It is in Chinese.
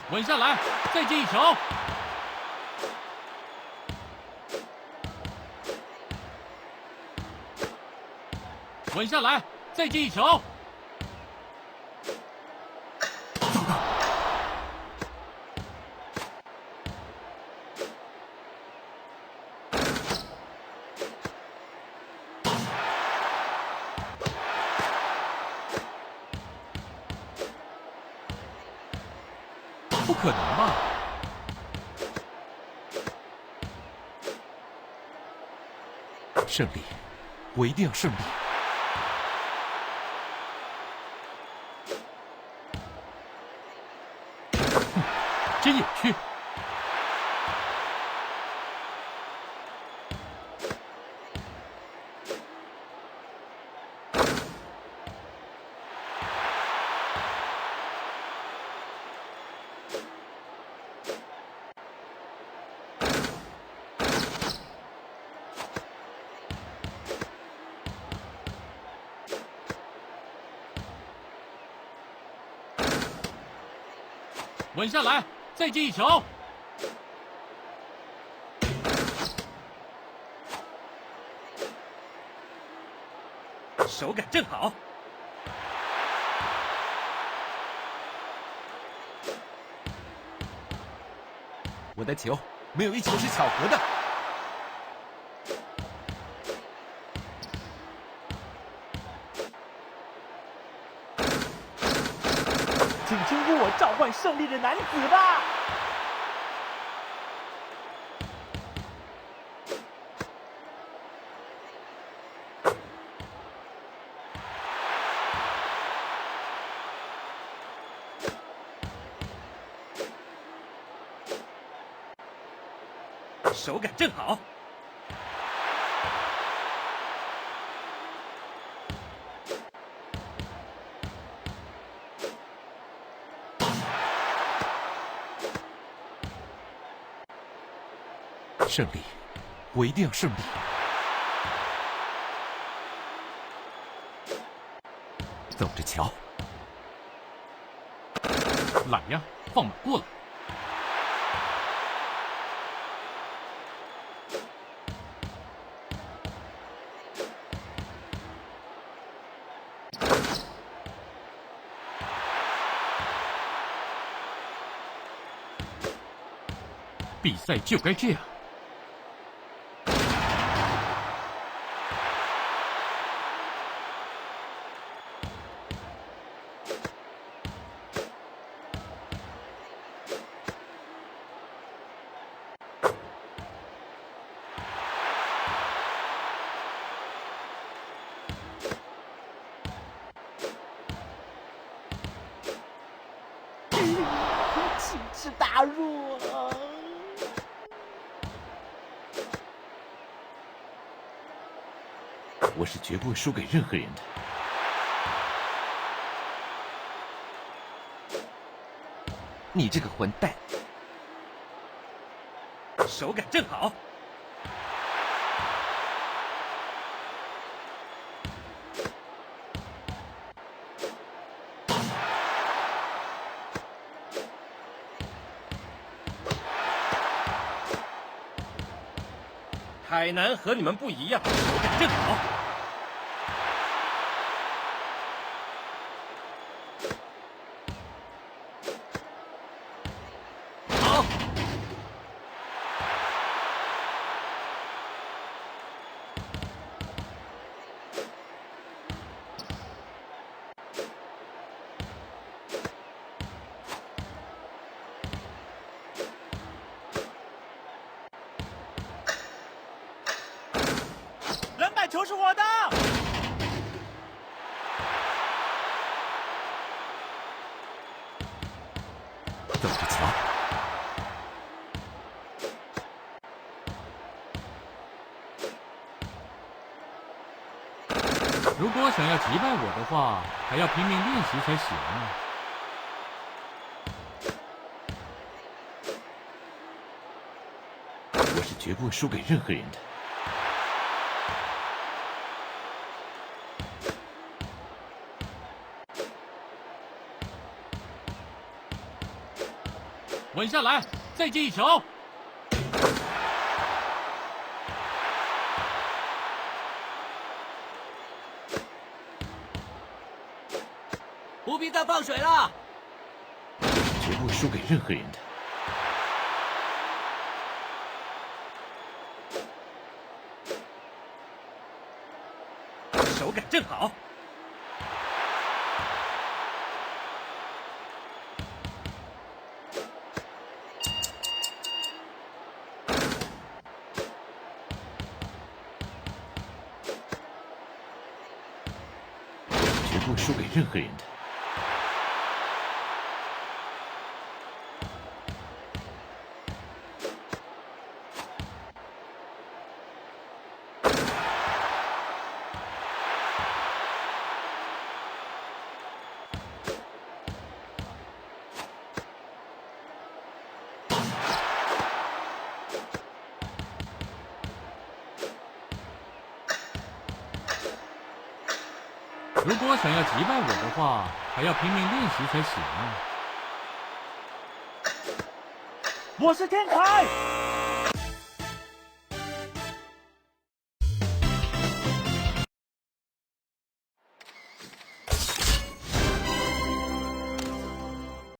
稳下来，再进一球。稳下来，再进一球。糟糕！不可能吧？胜利，我一定要胜利！真有趣。稳下来，再进一球。手感正好。我的球，没有一球是巧合的。请称呼我召唤胜利的男子吧！手感正好。胜利，我一定要胜利！走着瞧。懒呀，放马过来。比赛就该这样。奇耻大辱啊！我是绝不会输给任何人的。你这个混蛋！手感正好。海南和你们不一样，手感正好。好。篮板球是我的！走着瞧。如果想要击败我的话，还要拼命练习才行啊。我是绝不会输给任何人的。稳下来，再进一球。不必再放水了。绝不会输给任何人的。手感正好。绝不会输给任何人的。如果想要击败我的话，还要拼命练习才行啊！我是天才。